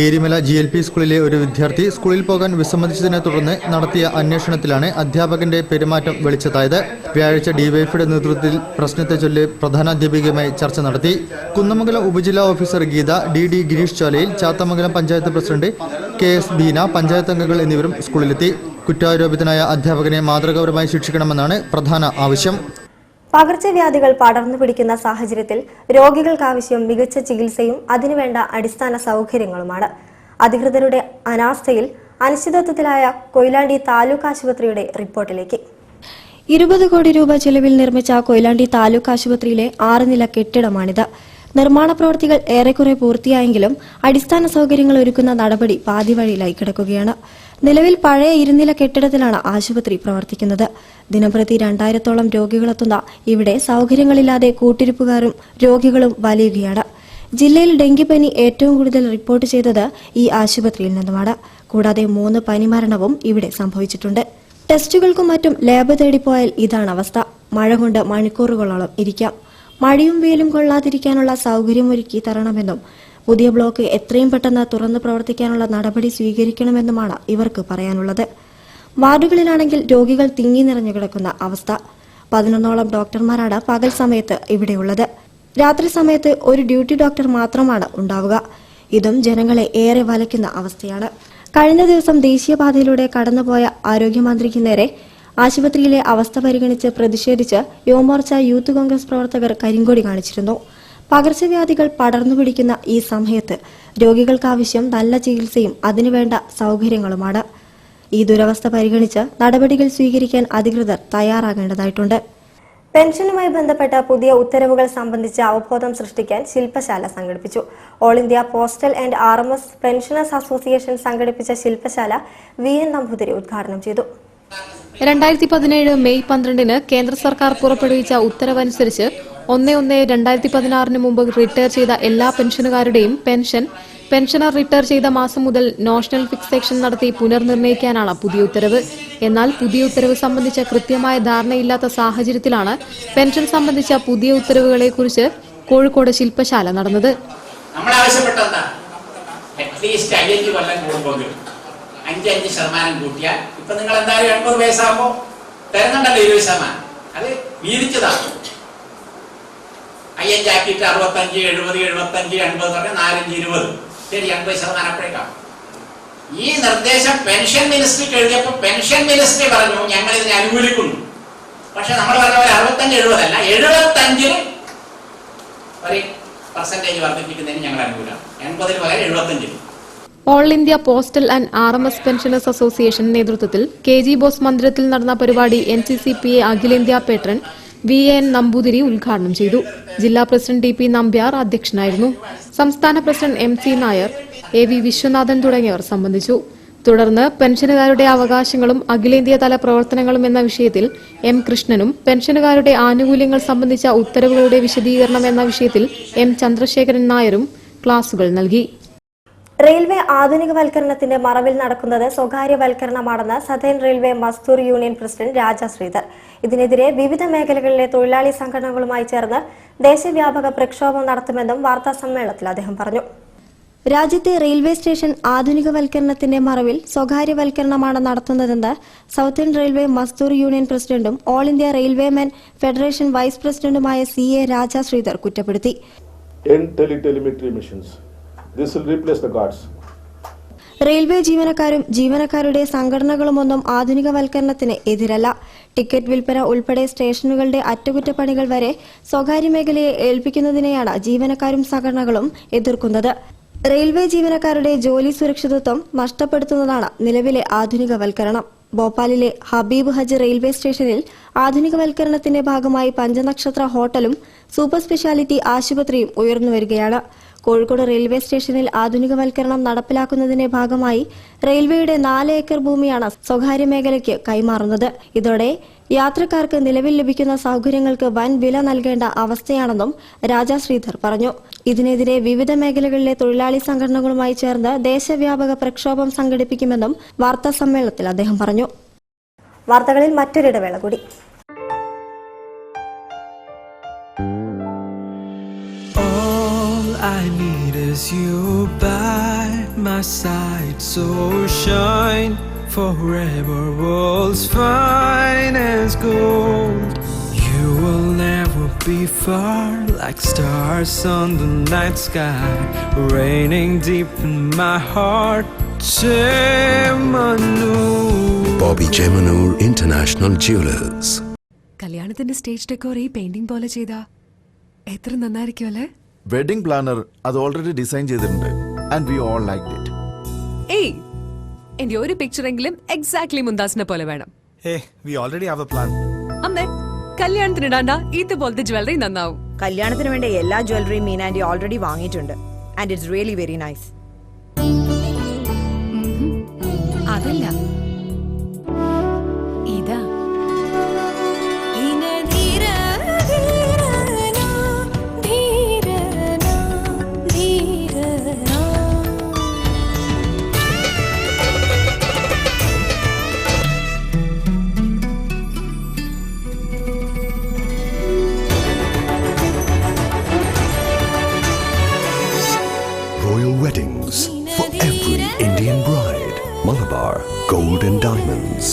ഏരിമല GLP സ്കൂളിലെ ഒരു വിദ്യാർത്ഥി സ്കൂളിൽ പോകാൻ വിസമ്മതിച്ചതിനെ തുടർന്ന് നടത്തിയ അന്വേഷണത്തിലാണ് അധ്യാപകന്റെ പെരുമാറ്റം വെളിച്ചത്തായത്. വ്യാഴാഴ്ച ഡിവൈഎഫ്ഐയുടെ നേതൃത്വത്തിൽ പ്രശ്നത്തെ ചൊല്ലി പ്രധാനാധ്യാപികയുമായി ചർച്ച നടത്തി. കുന്നമംഗലം ഉപജില്ലാ officer Geetha, DD Gireesh Cholayil, Chathamangalam panchayat president KS Beena, panchayat അംഗങ്ങൾ എന്നിവരും സ്കൂളിലെത്തി. കുറ്റാരോപിതനായ അധ്യാപകനെ മാതൃകാപരമായി ശിക്ഷിക്കണമെന്നാണ് പ്രധാന ആവശ്യം. പകർച്ചവ്യാധികൾ പടർന്നു പിടിക്കുന്ന സാഹചര്യത്തിൽ രോഗികൾക്കാവശ്യം മികച്ച ചികിത്സയും അതിനുവേണ്ട അടിസ്ഥാന സൗകര്യങ്ങളുമാണ്. അധികൃതരുടെ അനാസ്ഥയിൽ അനിശ്ചിതത്വത്തിലായ കൊയിലാണ്ടി താലൂക്ക് ആശുപത്രിയുടെ റിപ്പോർട്ടിലേക്ക്. 20 കോടി രൂപ ചെലവിൽ നിർമ്മിച്ച കൊയിലാണ്ടി താലൂക്ക് ആശുപത്രിയിലെ 6 നില കെട്ടിടമാണിത്. നിർമ്മാണ പ്രവൃത്തികൾ ഏറെക്കുറെ പൂർത്തിയായെങ്കിലും അടിസ്ഥാന സൗകര്യങ്ങൾ ഒരുക്കുന്ന നടപടി പാതിവഴിയിലായി കിടക്കുകയാണ്. നിലവിൽ പഴയ 2 നില കെട്ടിടത്തിലാണ് ആശുപത്രി പ്രവർത്തിക്കുന്നത്. ദിനംപ്രതി 2000-ഓളം രോഗികളെത്തുന്ന ഇവിടെ സൗകര്യങ്ങളില്ലാതെ കൂട്ടിരിപ്പുകാരും രോഗികളും വലിയുകയാണ്. ജില്ലയിൽ ഡെങ്കിപ്പനി ഏറ്റവും കൂടുതൽ റിപ്പോർട്ട് ചെയ്തത് ഈ ആശുപത്രിയിൽ നിന്നുമാണ്. കൂടാതെ 3 പനിമരണവും ഇവിടെ സംഭവിച്ചിട്ടുണ്ട്. ടെസ്റ്റുകൾക്കും മറ്റും ലാബ് തേടിപ്പോയാൽ ഇതാണ് അവസ്ഥ. മഴ കൊണ്ട് മണിക്കൂറുകളോളം ഇരിക്കാം. മഴയും വെയിലും കൊള്ളാതിരിക്കാനുള്ള സൗകര്യമൊരുക്കി തരണമെന്നും പുതിയ ബ്ലോക്ക് എത്രയും പെട്ടെന്ന് തുറന്നു പ്രവർത്തിക്കാനുള്ള നടപടി സ്വീകരിക്കണമെന്നുമാണ് ഇവർക്ക് പറയാനുള്ളത്. വാർഡുകളിലാണെങ്കിൽ രോഗികൾ തിങ്ങി നിറഞ്ഞു കിടക്കുന്ന അവസ്ഥ. 11ഓളം ഡോക്ടർമാരാണ് പകൽ സമയത്ത് ഇവിടെയുള്ളത്. രാത്രി സമയത്ത് ഒരു ഡ്യൂട്ടി ഡോക്ടർ മാത്രമാണ് ഉണ്ടാവുക. ഇതും ജനങ്ങളെ ഏറെ വലയ്ക്കുന്ന അവസ്ഥയാണ്. കഴിഞ്ഞ ദിവസം ദേശീയപാതയിലൂടെ കടന്നുപോയ ആരോഗ്യമന്ത്രിക്ക് നേരെ ആശുപത്രിയിലെ അവസ്ഥ പരിഗണിച്ച് പ്രതിഷേധിച്ച് യുവമോർച്ച യൂത്ത് കോൺഗ്രസ് പ്രവർത്തകർ കരിങ്കൊടി കാണിച്ചിരുന്നു. പകർച്ചവ്യാധികൾ പടർന്നുപിടിക്കുന്ന ഈ സമയത്ത് രോഗികൾക്കാവശ്യം നല്ല ചികിത്സയും അതിനുവേണ്ട സൗകര്യങ്ങളുമാണ്. ഈ ദുരവസ്ഥ പരിഗണിച്ച് നടപടികൾ സ്വീകരിക്കാൻ അധികൃതർ തയ്യാറാകേണ്ടതായിട്ടുണ്ട്. പെൻഷനുമായി ബന്ധപ്പെട്ട പുതിയ ഉത്തരവുകൾ സംബന്ധിച്ച് അവബോധം സൃഷ്ടിക്കാൻ ശില്പശാല സംഘടിപ്പിച്ചു. All India postal and RMS pensioners association സംഘടിപ്പിച്ച ശില്പശാല VN നമ്പൂതിരി ഉദ്ഘാടനം ചെയ്തു. 2017 മെയ് 12 കേന്ദ്ര സർക്കാർ പുറപ്പെടുവിച്ച ഉത്തരവനുസരിച്ച് 1/1/2016 മുമ്പ് റിട്ടയർ ചെയ്ത എല്ലാ പെൻഷനുകാരുടെയും പെൻഷനർ റിട്ടയർ ചെയ്ത മാസം മുതൽ നോഷണൽ ഫിക്സേഷൻ നടത്തി പുനർനിർണ്ണയിക്കാനാണ് പുതിയ ഉത്തരവ്. എന്നാൽ പുതിയ ഉത്തരവ് സംബന്ധിച്ച കൃത്യമായ ധാരണയില്ലാത്ത സാഹചര്യത്തിലാണ് പെൻഷൻ സംബന്ധിച്ച പുതിയ ഉത്തരവുകളെക്കുറിച്ച് കോഴിക്കോട് ശില്പശാല നടന്നത്. നമ്മൾ ആവശ്യപ്പെട്ടെന്താ, അറ്റ്ലീസ്റ്റ് 5 കൊല്ലം കൂടുമ്പോൾ 5% കൂട്ടിയാൽ ഇപ്പൊ നിങ്ങൾ എന്തായാലും 80 വയസ്സാകുമ്പോൾ തരുന്നുണ്ടല്ലോ 20%. അത് വീതിച്ചതാണ്. 5 ആക്കിയിട്ട് 65, 70, 75, 80 പറഞ്ഞാൽ 4, 20, ശരി 80% അപ്പോഴേക്കാണ്. ഈ നിർദ്ദേശം പെൻഷൻ മിനിസ്ട്രിക്ക് എഴുതിയപ്പോൾ പെൻഷൻ മിനിസ്ട്രി പറഞ്ഞു ഞങ്ങൾ ഇതിനെ അനുകൂലിക്കുന്നു. പക്ഷെ നമ്മൾ പറഞ്ഞ പോലെ 65, 70 അല്ല, 75 ഒരു % വർദ്ധിപ്പിക്കുന്നതിന് ഞങ്ങൾ അനുകൂലമാണ്. 80 പകരം 75. All India postal and RMS pensioners association നേതൃത്വത്തിൽ KG ബോസ് മന്ദിരത്തിൽ നടന്ന പരിപാടി NCCPA അഖിലേന്ത്യാ പേട്രൺ VN നമ്പൂതിരി ഉദ്ഘാടനം ചെയ്തു. ജില്ലാ പ്രസിഡന്റ് DP നമ്പ്യാർ അധ്യക്ഷനായിരുന്നു. സംസ്ഥാന president MC Nair, AV Viswanathan തുടങ്ങിയവർ സംബന്ധിച്ചു. തുടർന്ന് പെൻഷനുകാരുടെ അവകാശങ്ങളും അഖിലേന്ത്യാ തല പ്രവർത്തനങ്ങളും എന്ന വിഷയത്തിൽ M കൃഷ്ണനും പെൻഷനുകാരുടെ ആനുകൂല്യങ്ങൾ സംബന്ധിച്ച ഉത്തരവുകളുടെ വിശദീകരണം എന്ന വിഷയത്തിൽ M ചന്ദ്രശേഖരൻ നായരും ക്ലാസുകൾ നൽകി. റെയിൽവേ ആധുനികവൽക്കരണത്തിന്റെ മറവിൽ നടക്കുന്നത് സ്വകാര്യവൽക്കരണമാണെന്ന് സതേൺ റെയിൽവേ മസ്ദൂർ യൂണിയൻ പ്രസിഡന്റ് രാജ ശ്രീധർ. ഇതിനെതിരെ വിവിധ മേഖലകളിലെ തൊഴിലാളി സംഘടനകളുമായി ചേർന്ന് ദേശവ്യാപക പ്രക്ഷോഭം നടത്തുമെന്നും വാർത്താ സമ്മേളനത്തിൽ അദ്ദേഹം പറഞ്ഞു. രാജ്യത്തെ റെയിൽവേ സ്റ്റേഷൻ ആധുനികവൽക്കരണത്തിന്റെ മറവിൽ സ്വകാര്യവൽക്കരണമാണ് നടത്തുന്നതെന്ന് സൗത്തേൺ റെയിൽവേ മസ്ദൂർ യൂണിയൻ പ്രസിഡന്റും ഓൾ ഇന്ത്യ റെയിൽവേമെൻ ഫെഡറേഷൻ വൈസ് പ്രസിഡന്റുമായ CA രാജ ശ്രീധർ കുറ്റപ്പെടുത്തി. This will replace the guards. Railway ജീവനക്കാരും ജീവനക്കാരുടെ സംഘടനകളുമൊന്നും ആധുനികവൽക്കരണത്തിന് എതിരല്ല. ടിക്കറ്റ് വിൽപ്പന ഉൾപ്പെടെ സ്റ്റേഷനുകളുടെ അറ്റകുറ്റപ്പണികൾ വരെ സ്വകാര്യ മേഖലയെ ഏൽപ്പിക്കുന്നതിനെയാണ് ജീവനക്കാരും സംഘടനകളും എതിർക്കുന്നത്. റെയിൽവേ ജീവനക്കാരുടെ ജോലി സുരക്ഷിതത്വം നഷ്ടപ്പെടുത്തുന്നതാണ് നിലവിലെ ആധുനികവൽക്കരണം. ഭോപ്പാലിലെ ഹബീബ് ഹജ് റെയിൽവേ സ്റ്റേഷനിൽ ആധുനികവൽക്കരണത്തിന്റെ ഭാഗമായി പഞ്ചനക്ഷത്ര ഹോട്ടലും സൂപ്പർ സ്പെഷ്യാലിറ്റി ആശുപത്രിയും ഉയർന്നുവരികയാണ്. കോഴിക്കോട് റെയിൽവേ സ്റ്റേഷനിൽ ആധുനികവൽക്കരണം നടപ്പിലാക്കുന്നതിന്റെ ഭാഗമായി റെയിൽവേയുടെ 4 ഏക്കർ ഭൂമിയാണ് സ്വകാര്യ മേഖലയ്ക്ക് കൈമാറുന്നത്. ഇതോടെ യാത്രക്കാർക്ക് നിലവിൽ ലഭിക്കുന്ന സൌകര്യങ്ങൾക്ക് വൻ വില നൽകേണ്ട അവസ്ഥയാണെന്നും രാജാ ശ്രീധർ പറഞ്ഞു. ഇതിനെതിരെ വിവിധ മേഖലകളിലെ തൊഴിലാളി സംഘടനകളുമായി ചേർന്ന് ദേശവ്യാപക പ്രക്ഷോഭം സംഘടിപ്പിക്കുമെന്നും വാർത്താ സമ്മേളനത്തിൽ അദ്ദേഹം പറഞ്ഞു. വാർത്തകളിൽ മറ്റൊരിടവേള കൂടി. I need is you by my side, so shine forever, world's fine as gold. You will never be far, like stars on the night sky, raining deep in my heart. Bobby Jemanur International Jewelers. കല്യാണത്തിന്റെ stage decor ഈ painting പോലെ ചെയ്താ എത്ര നന്നായിരിക്കും അല്ലേ? Wedding planar അത് already design ചെയ്തിട്ടുണ്ട് and we all liked it. ഏയ്, എന്റെ ഒരു പിക്ചറെങ്കിലും എക്സാക്ട്ലി മുന്താസിനെ പോലെ വേണം. We already have A plan. അമ്മേ, കല്യാണത്തിന് ഇടാണ്ട ഇതുപോലത്തെ ജ്വല്ലറി നന്നാവും. കല്യാണത്തിന് വേണ്ട എല്ലാ ജ്വല്ലറിയും മീനാൻഡി ഓൾറെഡി വാങ്ങിയിട്ടുണ്ട് and it's really very nice. അതല്ല, ഇതാ. Royal weddings for every Indian bride. Malabar Gold and Diamonds.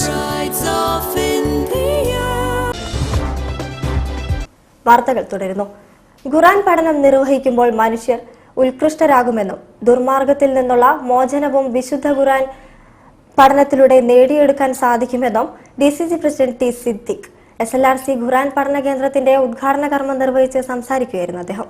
വാർത്തകൾ തുടരുന്നു. ഖുർആൻ പഠനം നിർവഹിക്കുമ്പോൾ മനുഷ്യർ ഉത്കൃഷ്ടരാകുമെന്നും ദുർമാർഗത്തിൽ നിന്നുള്ള മോചനവും വിശുദ്ധ ഖുർആൻ പഠനത്തിലൂടെ നേടിയെടുക്കാൻ സാധിക്കുമെന്നും DCC president T Siddique SLRC ഖുർആൻ പഠന കേന്ദ്രത്തിന്റെ ഉദ്ഘാടന കർമ്മം നിർവഹിച്ച് സംസാരിക്കുകയായിരുന്നു അദ്ദേഹം.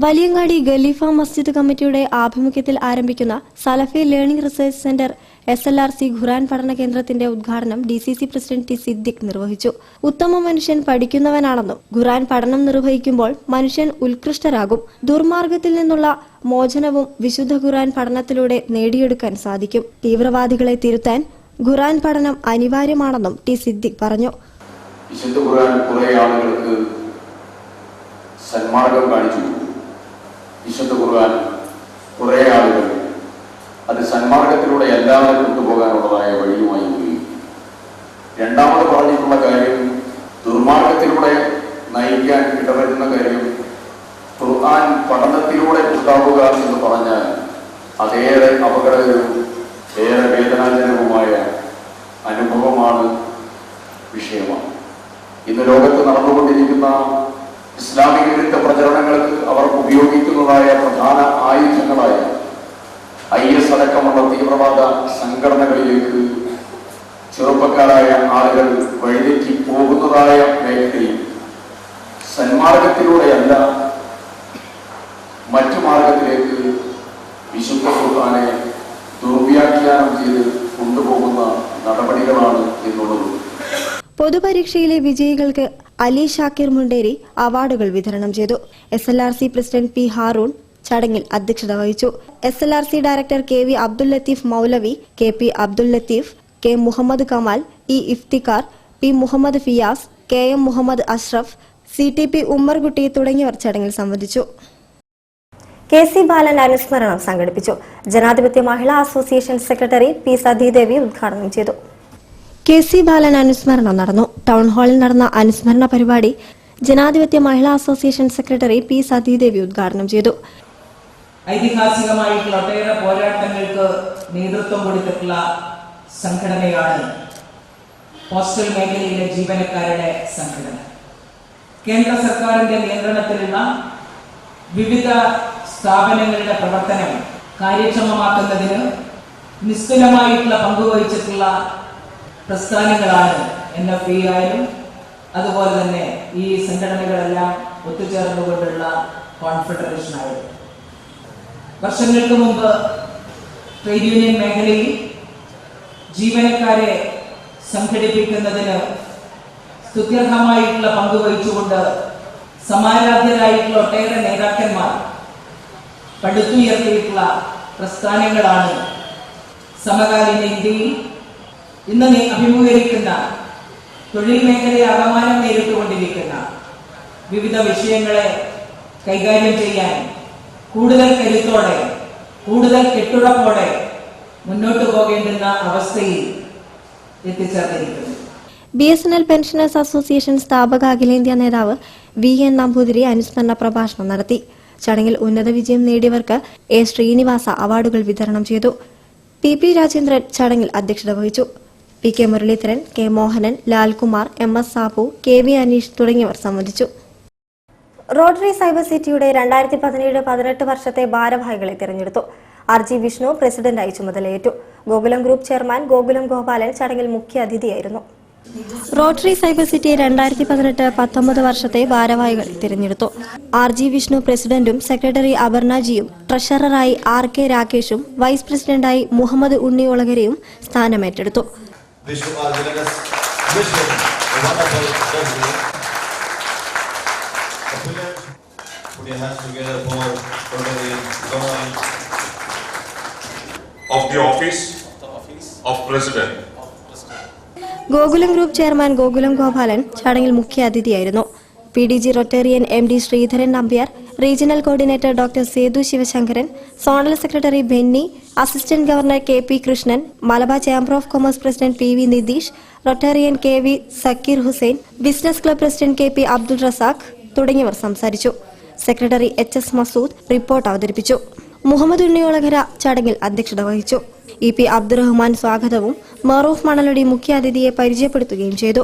വലിയങ്ങാടി ഖലീഫ മസ്ജിദ് കമ്മിറ്റിയുടെ ആഭിമുഖ്യത്തിൽ ആരംഭിക്കുന്ന സലഫി ലേണിംഗ് റിസർച്ച് സെന്റർ SLRC ഖുർആൻ പഠന കേന്ദ്രത്തിന്റെ ഉദ്ഘാടനം DCC പ്രസിഡന്റ് T സിദ്ദിഖ് നിർവഹിച്ചു. ഉത്തമ മനുഷ്യൻ പഠിക്കുന്നവനാണെന്നും ഖുർആൻ പഠനം നിർവഹിക്കുമ്പോൾ മനുഷ്യൻ ഉത്കൃഷ്ടരാകും, ദുർമാർഗത്തിൽ നിന്നുള്ള മോചനവും വിശുദ്ധ ഖുർആൻ പഠനത്തിലൂടെ നേടിയെടുക്കാൻ സാധിക്കും, തീവ്രവാദികളെ തിരുത്താൻ ഖുർആൻ പഠനം അനിവാര്യമാണെന്നും T സിദ്ദിഖ് പറഞ്ഞു. വിശുദ്ധ ഖുർആൻ കുറേ ആളുകൾക്ക് സന്മാർഗം കാണിച്ചു. വിശുദ്ധ ഖുർആൻ കുറേ ആളുകൾ അത് സന്മാർഗത്തിലൂടെ എല്ലാവരും കൊണ്ടുപോകാനുള്ളതായ വഴിയുമായി പോയി. രണ്ടാമത് പറഞ്ഞിട്ടുള്ള കാര്യം, ദുർമാർഗത്തിലൂടെ നയിക്കാൻ ഇടവരുന്ന കാര്യം ഖുർആൻ പഠനത്തിലൂടെ ഉണ്ടാവുക എന്ന് പറഞ്ഞാൽ അതേറെ അപകടകരവും ഏറെ വേദനാജനകവുമായ അനുഭവമാണ്, വിഷയമാണ്. ഇന്ന് ലോകത്ത് നടന്നുകൊണ്ടിരിക്കുന്ന ഇസ്ലാമിക വിരുദ്ധ പ്രചരണങ്ങൾക്ക് അവർ ഉപയോഗിക്കുന്നതായ പ്രധാന ആയുധങ്ങളായ IS അടക്കമുള്ള തീവ്രവാദ സംഘടനകളിലേക്ക് ചെറുപ്പക്കാരായ ആളുകൾ വഴിതെറ്റി പോകുന്നതായ മേഖലയിൽ സന്മാർഗത്തിലൂടെയല്ല മറ്റു മാർഗത്തിലേക്ക് വിശുദ്ധ ഖുർആനെ ദുർവ്യാഖ്യാനം ചെയ്ത് കൊണ്ടുപോകുന്ന നടപടികളാണ് എന്നുള്ളത്. പൊതുപരീക്ഷയിലെ വിജയികൾക്ക് അലി ഷാക്കിർ മുണ്ടേരി അവാർഡുകൾ വിതരണം ചെയ്തു. SLRC പ്രസിഡന്റ് P ഹാറൂൺ ചടങ്ങിൽ അധ്യക്ഷത വഹിച്ചു. SLRC director KV Abdul Latheef Moulavi, KP Abdul Latheef, K Muhammad Kamal, E Iftikhar, P Muhammad Fiyas, KM Muhammad Ashraf, CTP Ummerkutty തുടങ്ങിയവർ ചടങ്ങിൽ സംബന്ധിച്ചു. KC ബാലൻ അനുസ്മരണം സംഘടിപ്പിച്ചു. Janadhipathya Mahila association secretary P Sathidevi ഉദ്ഘാടനം ചെയ്തു. KC ബാലൻ അനുസ്മരണം നടന്നു. ടൗൺ ഹാളിൽ നടന്ന അനുസ്മരണ പരിപാടി ജനാധിപത്യ Mahila association secretary P Sathidevi ഉദ്ഘാടനം ചെയ്തു. ഐതിഹാസികമായിട്ടുള്ള ഒട്ടേറെ പോരാട്ടങ്ങൾക്ക് നേതൃത്വം കൊടുത്തിട്ടുള്ള സംഘടനയാണ് പോസ്റ്റൽ മേഖലയിലെ ജീവനക്കാരുടെ സംഘടന. കേന്ദ്ര സർക്കാരിന്റെ നിയന്ത്രണത്തിലുള്ള വിവിധ സ്ഥാപനങ്ങളുടെ പ്രവർത്തനം കാര്യക്ഷമമാക്കുന്നതിന് നിസ്തുലമായിട്ടുള്ള പങ്കുവഹിച്ചിട്ടുള്ള പ്രസ്ഥാനങ്ങളാണ് NFP ആയാലും അതുപോലെ തന്നെ ഈ സംഘടനകളെല്ലാം ഒത്തുചേർന്നുകൊണ്ടുള്ള കോൺഫെഡറേഷൻ ആയിരുന്നു. വർഷങ്ങൾക്ക് മുമ്പ് ട്രേഡ് യൂണിയൻ മേഖലയിൽ ജീവനക്കാരെ സംഘടിപ്പിക്കുന്നതിന് സ്തുത്യർഹമായിട്ടുള്ള പങ്കുവഹിച്ചുകൊണ്ട് സമാരാധ്യരായിട്ടുള്ള ഒട്ടേറെ നേതാക്കന്മാർ പടുത്തുയർത്തിയിട്ടുള്ള പ്രസ്ഥാനങ്ങളാണ് സമകാലീന ഇന്ത്യയിൽ ഇന്ന് അഭിമുഖീകരിക്കുന്ന തൊഴിൽ മേഖലയെ അപമാനം നേരിട്ടുകൊണ്ടിരിക്കുന്ന വിവിധ വിഷയങ്ങളെ കൈകാര്യം ചെയ്യാൻ കൂടുതൽ കരുത്തോടെ, കൂടുതൽ കെട്ടുറപ്പോടെ മുന്നോട്ട് പോകേണ്ടുന്ന അവസ്ഥയിൽ എത്തിച്ചേർന്നിരിക്കുന്നു. BSNL പെൻഷനേഴ്സ് അസോസിയേഷൻ സ്ഥാപക അഖിലേന്ത്യാ നേതാവ് VN നമ്പൂതിരി അനുസ്മരണ പ്രഭാഷണം നടത്തി. ചടങ്ങിൽ ഉന്നത വിജയം നേടിയവർക്ക് A. ശ്രീനിവാസ അവാർഡുകൾ വിതരണം ചെയ്തു. PP രാജേന്ദ്രൻ ചടങ്ങിൽ അധ്യക്ഷത വഹിച്ചു. PK Muraleedharan, K. Mohanan, Lalkumar, MS Sabu, KV Aneesh തുടങ്ങിയവർ സംബന്ധിച്ചു. റോട്ടറി സൈബർ സിറ്റിയുടെ 2017-18 വർഷത്തെ ഭാരവാഹികളെ തിരഞ്ഞെടുത്തു. RG വിഷ്ണു പ്രസിഡന്റായി ചുമതലയേറ്റു. ഗോകുലം ഗ്രൂപ്പ് ചെയർമാൻ ഗോകുലം ഗോപാലൻ ചടങ്ങിൽ മുഖ്യാതിഥിയായിരുന്നു. റോട്ടറി സൈബർ സിറ്റി 2018-19 വർഷത്തെ ഭാരവാഹികളെ തിരഞ്ഞെടുത്തു. RG വിഷ്ണു പ്രസിഡന്റും സെക്രട്ടറി അപർണജിയും ട്രഷററായി RK രാകേഷും വൈസ് പ്രസിഡന്റായി മുഹമ്മദ് ഉണ്ണിയോളകരയും സ്ഥാനമേറ്റെടുത്തു. ഗോകുലം ഗ്രൂപ്പ് ചെയർമാൻ ഗോകുലം ഗോപാലൻ ചടങ്ങിൽ മുഖ്യാതിഥിയായിരുന്നു. PDG Rotarian MD Sreedharan Nambiar, regional coordinator doctor Sethu Sivasankaran, zonal secretary Benny, assistant governor KP Krishnan, Malabar chamber of commerce president PV Nitheesh, Rotarian KV Sakkeer Hussain, business club president KP Abdul Razak തുടങ്ങിയവർ സംസാരിച്ചു. സെക്രട്ടറി HS മസൂദ് റിപ്പോർട്ട് അവതരിപ്പിച്ചു. മുഹമ്മദ് ഉണ്ണിയോളകര ചടങ്ങിൽ അധ്യക്ഷത വഹിച്ചു. EP അബ്ദുറഹ്മാൻ സ്വാഗതവും മറൂഫ് മണലടി മുഖ്യാതിഥിയെ പരിചയപ്പെടുത്തുകയും ചെയ്തു.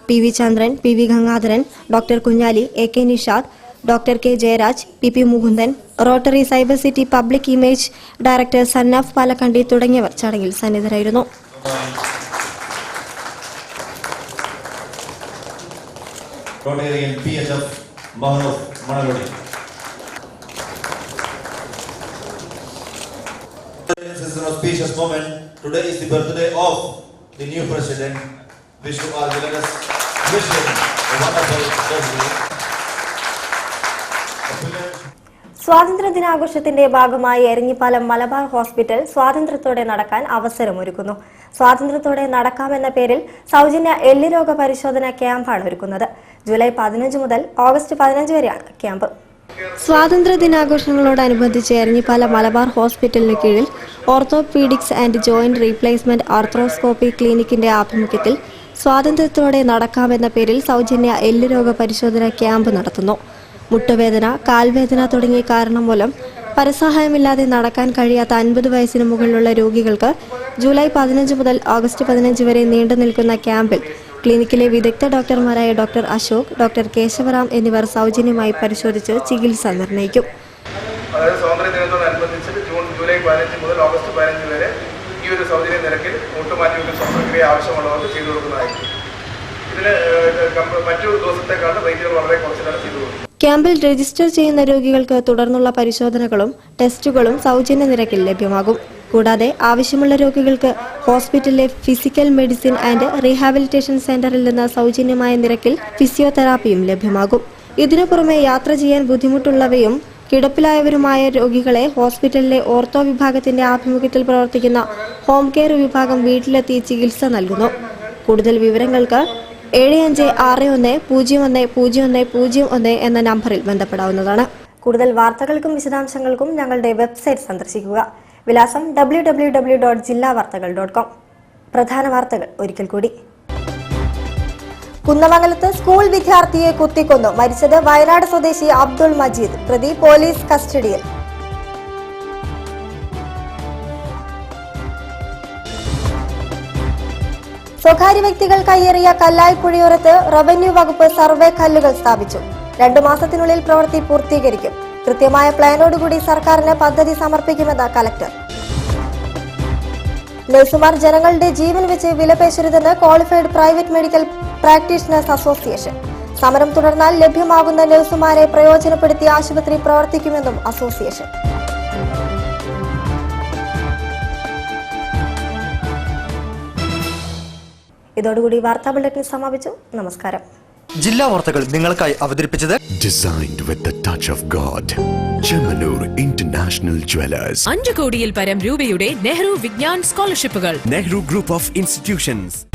PV Chandran, PV Gangadharan, doctor Kunhali, AK Nishad, doctor K Jayaraj, PP Mukundan, rotary cyber city public image director Sannaf Palakkandi തുടങ്ങിയവർ ചടങ്ങിൽ സന്നിധരായിരുന്നു. This is an auspicious moment. Today is the birthday of the new president. Wish you all the best. Wish him a wonderful birthday. സ്വാതന്ത്ര്യ ദിനാഘോഷത്തിന്റെ ഭാഗമായി Eranhipalam Malabar hospital സ്വാതന്ത്ര്യത്തോടെ നടക്കാൻ അവസരമൊരുക്കുന്നു. സ്വാതന്ത്ര്യത്തോടെ നടക്കാമെന്ന പേരിൽ സൗജന്യ എല്ലുരോഗ പരിശോധന ക്യാമ്പാണ് ഒരുക്കുന്നത്. ജൂലൈ 15 മുതൽ ഓഗസ്റ്റ് 15 വരെയാണ് ക്യാമ്പ്. സ്വാതന്ത്ര്യ ദിനാഘോഷങ്ങളോടനുബന്ധിച്ച് എരഞ്ഞിപ്പാലം മലബാർ ഹോസ്പിറ്റലിന് കീഴിൽ orthopaedics and joint replacement arthroscopy ക്ലിനിക്കിന്റെ ആഭിമുഖ്യത്തിൽ സ്വാതന്ത്ര്യത്തോടെ നടക്കാമെന്ന പേരിൽ സൗജന്യ എല്ലുരോഗ പരിശോധന ക്യാമ്പ് നടത്തുന്നു. മുട്ടുവേദന, കാൽവേദന തുടങ്ങിയ കാരണം മൂലം പരസഹായമില്ലാതെ നടക്കാൻ കഴിയാത്ത 50 വയസ്സിന് മുകളിലുള്ള രോഗികൾക്ക് ജൂലൈ 15 മുതൽ ഓഗസ്റ്റ് 15 വരെ നീണ്ടു നിൽക്കുന്ന ക്യാമ്പിൽ ക്ലിനിക്കിലെ വിദഗ്ധ ഡോക്ടർമാരായ ഡോക്ടർ അശോക്, ഡോക്ടർ കേശവറാം എന്നിവർ സൗജന്യമായി പരിശോധിച്ച് ചികിത്സ നിർണ്ണയിക്കും. അതായത് സ്വാതന്ത്ര്യ ദിനത്തോടനുബന്ധിച്ച് ജൂലൈ 15 മുതൽ ഓഗസ്റ്റ് 15 വരെ ഈ ഒരു സൗജന്യ നിരക്കിൽ മുട്ടുമാറ്റിവെക്കൽ ശസ്ത്രക്രിയ ആവശ്യമുള്ളവർക്ക് ചെയ്തു കൊടുക്കുന്നതായിരിക്കും. ഇതിന് മറ്റു ദിവസത്തെക്കാളും റേറ്റുകൾ വളരെ കുറച്ചിലാണ് ചെയ്തു കൊടുക്കുന്നത്. ക്യാമ്പിൽ രജിസ്റ്റർ ചെയ്യുന്ന രോഗികൾക്ക് തുടർന്നുള്ള പരിശോധനകളും ടെസ്റ്റുകളും സൗജന്യ നിരക്കിൽ ലഭ്യമാകും. കൂടാതെ ആവശ്യമുള്ള രോഗികൾക്ക് ഹോസ്പിറ്റലിലെ ഫിസിക്കൽ മെഡിസിൻ ആൻഡ് റീഹാബിലിറ്റേഷൻ സെന്ററിൽ നിന്ന് സൗജന്യമായ നിരക്കിൽ ഫിസിയോതെറാപ്പിയും ലഭ്യമാകും. ഇതിനു പുറമെ യാത്ര ചെയ്യാൻ ബുദ്ധിമുട്ടുള്ളവയും കിടപ്പിലായവരുമായ രോഗികളെ ഹോസ്പിറ്റലിലെ ഓർത്തോ വിഭാഗത്തിന്റെ ആഭിമുഖ്യത്തിൽ പ്രവർത്തിക്കുന്ന ഹോം കെയർ വിഭാഗം വീട്ടിലെത്തി ചികിത്സ നൽകുന്നു. കൂടുതൽ വിവരങ്ങൾക്ക് 7561010101 എന്ന നമ്പറിൽ ബന്ധപ്പെടാവുന്നതാണ്. കൂടുതൽ വാർത്തകൾക്കും വിശദാംശങ്ങൾക്കും ഞങ്ങളുടെ വെബ്സൈറ്റ് സന്ദർശിക്കുക. വിലാസം www.jillavartagal.com. പ്രധാന വാർത്തകൾ ഒരിക്കൽ കൂടി. കുന്നമംഗലത്ത് സ്കൂൾ വിദ്യാർത്ഥിയെ കുത്തിക്കൊന്നു. മരിച്ചത് വയനാട് സ്വദേശി അബ്ദുൾ മജീദ്. പ്രതി പോലീസ് കസ്റ്റഡിയിൽ. സ്വകാര്യ വ്യക്തികൾ കയ്യേറിയ കല്ലായി പുഴയോരത്ത് റവന്യൂ വകുപ്പ് സർവേ കല്ലുകൾ സ്ഥാപിച്ചു. 2 മാസത്തിനുള്ളിൽ പ്രവൃത്തി പൂർത്തീകരിക്കും. കൃത്യമായ പ്ലാനോടുകൂടി സർക്കാരിന് പദ്ധതി സമർപ്പിക്കുമെന്ന് കലക്ടർ. നഴ്സുമാർ ജനങ്ങളുടെ ജീവൻ വെച്ച് വിലപേശരുതെന്ന് qualified private medical practitioners association. സമരം തുടർന്നാൽ ലഭ്യമാകുന്ന നഴ്സുമാരെ പ്രയോജനപ്പെടുത്തി ആശുപത്രി പ്രവർത്തിക്കുമെന്നും അസോസിയേഷൻ. ഇതോടുകൂടി വാർത്താ ബുള്ളറ്റിൻ സമാപിച്ചു. നമസ്കാരം. ജില്ലാ വാർത്തകൾ നിങ്ങൾക്കായി അവതരിപ്പിച്ചത് Designed with the touch of God. Chemanur International Jewelers. 5 കോടിയിൽ പരം രൂപയുടെ നെഹ്റു വിജ്ഞാൻ സ്കോളർഷിപ്പുകൾ. Nehru group of institutions.